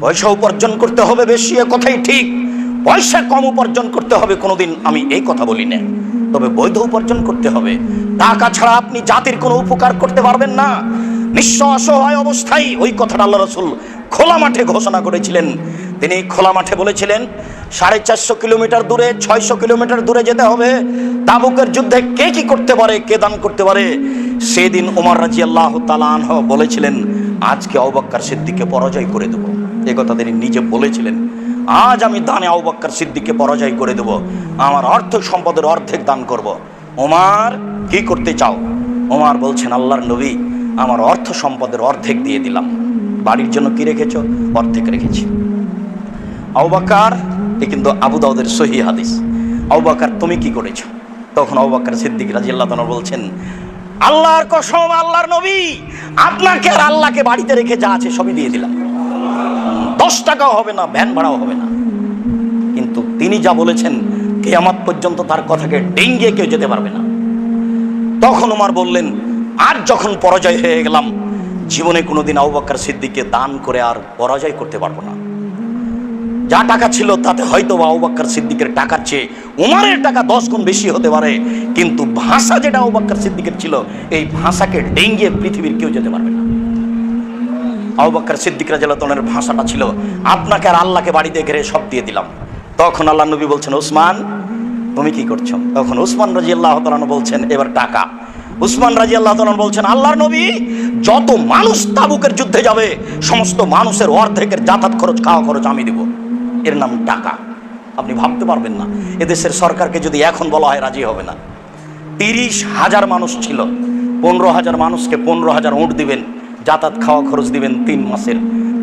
পয়সা উপার্জন করতে হবে বেশি, এ কথাই ঠিক। পয়সা কম উপার্জন করতে হবে কোনোদিন আমি এই কথা বলি না, তবে বৈধ উপার্জন করতে হবে। টাকা ছাড়া আপনি জাতির কোনো উপকার করতে পারবেন না। নিঃস্ব অসহায় অবস্থায় ওই কথাটা আল্লাহ রাসূল খোলা মাঠে ঘোষণা করেছিলেন। তিনি খোলা মাঠে বলেছিলেন 450 কিলোমিটার দূরে, 600 কিলোমিটার দূরে যেতে হবে। তাবুকের যুদ্ধে কে কি করতে পারে, কে দান করতে পারে। সেদিন ওমর রাদিয়াল্লাহু তাআলা আনহু বলেছিলেন, আজকে আবু বকর সিদ্দিককে পরাজয় করে দেব। এই কথা তিনি নিজে বলেছিলেন, আজ আমি দানে আবু বকর সিদ্দিককে পরাজয় করে দেব, আমার অর্থ সম্পদের অর্ধেক দান করব। ওমর, কি করতে চাও? ওমর বলছেন, আল্লাহর নবী, আমার অর্থ সম্পদের অর্ধেক দিয়ে দিলাম। বাড়ির জন্য কি রেখেছো? অর্ধেক রেখেছি। আবু বকর, এ কিন্তু আবু দাউদের সহিহ হাদিস। আবু বকর, তুমি কি করেছো? তখন আবু বকর সিদ্দিক রাদিয়াল্লাহু তাআলা বলছেন, আল্লাহর কসম, আল্লাহর নবী, আপনাকে আর আল্লাহকে বাড়িতে রেখে যা আছে সবই দিয়ে দিলাম। 10 টাকাও হবে না, ভ্যান ভাড়াও হবে না। কিন্তু তিনি যা বলেছেন, কিয়ামত পর্যন্ত তার কথাকে ডিঙ্গিয়ে কেউ যেতে পারবে না। তখন ওমর বললেন, আর যখন পরাজয় হয়ে গেলাম, জীবনে কোনোদিন আবু বকর সিদ্দিককে দান করে আর পরাজয় করতে পারবো না। যা টাকা ছিল তাতে হয়তো আবু বকর সিদ্দিকের টাকার চেয়ে ওমরের টাকা 10 গুণ বেশি হতে পারে, কিন্তু ভাষা যেটা আবু বকর সিদ্দিকের ছিল, এই ভাষাকে ডিঙ্গিয়ে পৃথিবীর কেউ যেতে পারবে না। আবু বকর সিদ্দিক রাদিয়াল্লাহু তাআলার ভাষাটা ছিল, আপনাকে আর আল্লাহকে বাড়িতে ঘিরে সব দিয়ে দিলাম। তখন আল্লাহ নবী বলছেন, উসমান, তুমি কি করছো? তখন উসমান রাদিয়াল্লাহু তাআলা বলছেন, এবার টাকা। উসমান রাদিয়াল্লাহু তাআলা বলছেন, আল্লাহর নবী, যত মানুষ তাবুকের যুদ্ধে যাবে সমস্ত মানুষের অর্ধেকের যাতায়াত খরচ, খাওয়া খরচ আমি দেব। এর নাম টাকা। আপনি ভাবতে পারবেন না, এদেশের সরকারকে যদি এখন বলা হয় রাজি হবে না। 30,000 মানুষ ছিল, 15,000 মানুষকে 15,000 উট দিবেন, যাতায়াত খাওয়া খরচ দিবেন 3 মাসের,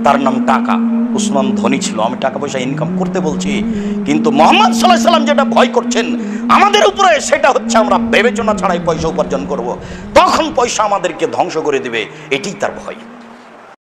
তার নাম টাকা। উসমান ধনী ছিল। আমি টাকা পয়সা ইনকাম করতে বলছি, কিন্তু মুহাম্মদ সাল্লাল্লাহু আলাইহি সাল্লাম যেটা ভয় করছেন আমাদের উপরে, সেটা হচ্ছে আমরা বিবেচনা ছাড়াই পয়সা উপার্জন করব, তখন পয়সা আমাদেরকে ধ্বংস করে দিবে, এটাই তার ভয়।